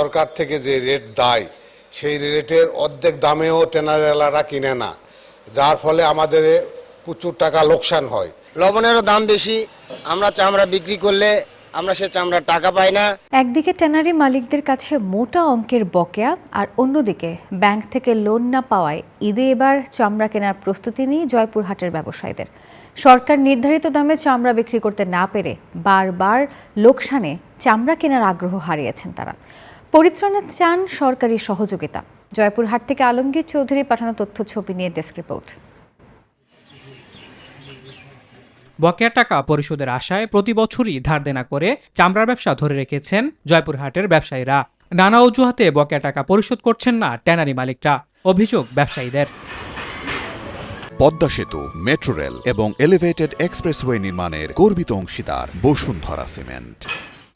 সরকার থেকে যে রেট দেয় সেই রেটের অর্ধেক দামেও টেনারেলারা কিনে না, যার ফলে আমাদের প্রচুর টাকা লোকসান হয়। লবণেরও দাম বেশি, আমরা চামড়া বিক্রি করলে আমরা সে চামড়ার টাকা পাই না। একদিকে ট্যানারি মালিকদের কাছে মোটা অঙ্কের বকেয়া, আর অন্যদিকে ব্যাংক থেকে লোন না পাওয়ায় ঈদে এবার চামড়া কেনার প্রস্তুতি নেই জয়পুরহাটের ব্যবসায়ীদের। সরকার নির্ধারিত দামে চামড়া বিক্রি করতে না পেরে বারবার লোকসানে চামড়া কেনার আগ্রহ হারিয়েছেন তারা। পরিত্রাণে চান সরকারি সহযোগিতা। জয়পুরহাট থেকে আলমগীর চৌধুরী পাঠানো তথ্য ছবি নিয়ে ডেস্ক রিপোর্ট। বকেয়া টাকা পরিশোধের আশায় প্রতি বছরই ধার দেনা করে চামড়ার ব্যবসা ধরে রেখেছেন জয়পুরহাটের ব্যবসায়ীরা। নানা অজুহাতে বকেয়া টাকা পরিশোধ করছেন না ট্যানারি মালিকরা, অভিযোগ ব্যবসায়ীদের। পদ্মা সেতু, মেট্রো রেল এবং এলিভেটেড এক্সপ্রেসওয়ে নির্মাণের গর্বিত অংশীদার বসুন্ধরা সিমেন্ট।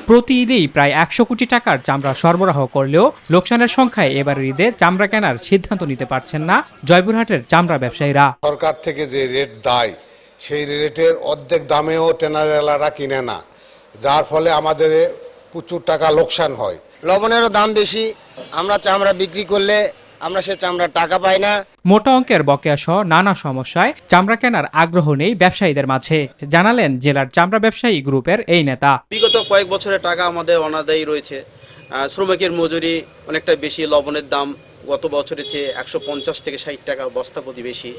প্রতি ঈদেই প্রায় 100 কোটি টাকার চামড়া সরবরাহ করলেও লোকসানের সংখ্যায় এবারের ঈদে চামড়া কেনার সিদ্ধান্ত নিতে পারছেন না জয়পুরহাটের চামড়া ব্যবসায়ীরা। সরকার থেকে যে রেট দেয় সেই রেটের অর্ধেক দামেও টেনারেলারা কিনে না, যার ফলে আমাদের প্রচুর টাকা লোকসান হয়। লবণেরও দাম বেশি, আমরা চামড়া বিক্রি করলে আমরা সে চামড়ার টাকা পাই না। মোটা অঙ্কের বকেয়া সহ নানা সমস্যায় চামড়া কেনার আগ্রহ নেই ব্যবসায়ীদের মাঝে, জানালেন জেলার চামড়া ব্যবসায়ী গ্রুপের এই নেতা। বিগত কয়েক বছরের টাকা আমাদের অনাদায়ী রয়েছে। শ্রমিকের মজুরি অনেকটা বেশি, লবণের দাম গত বছরের চেয়ে 150 থেকে 60 টাকা বস্তা প্রতি বেশি।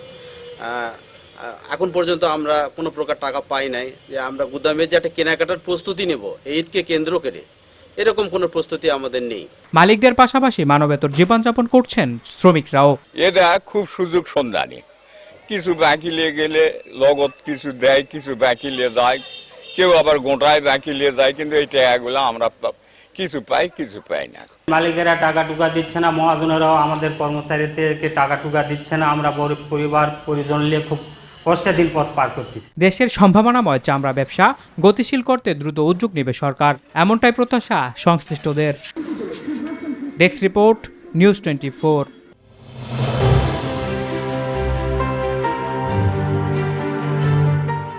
এখন পর্যন্ত আমরা কোনো প্রকার টাকা পাই নাই যে আমরা গুদামে যে একটা কেনাকাটার প্রস্তুতি নেব এই ঈদকে কেন্দ্র করে, এরকম কোনো প্রস্তুতি আমাদের নেই। মালিকদের পাশাপাশি মানবেতর জীবনযাপন করছেন শ্রমিকরাও। এটা খুব সুযোগ সন্ধানী, কিছু ব্যাংকিলে গেলে লগত কিছু দেয়, কিছু ব্যাংকিলে যায়, কেউ আবার গোটায় ব্যাংকিলে যায়, কিন্তু এই টাকাগুলো আমরা কিছু পাই কিছু পাই না। মালিকেরা টাকা টুকা দিচ্ছে না, মহাজনেরাও আমাদের কর্মচারীদেরকে টাকা টুকা দিচ্ছে না। আমরা পরিবার পরিজন নিয়ে খুব কষ্টের দিন পথ পার করতেছি। দেশের সম্ভাবনাময় চামড়া ব্যবসা গতিশীল করতে দ্রুত উদ্যোগ নেবে সরকার, এমনটাই প্রত্যাশা সংশ্লিষ্টদের। Desk report, news 24।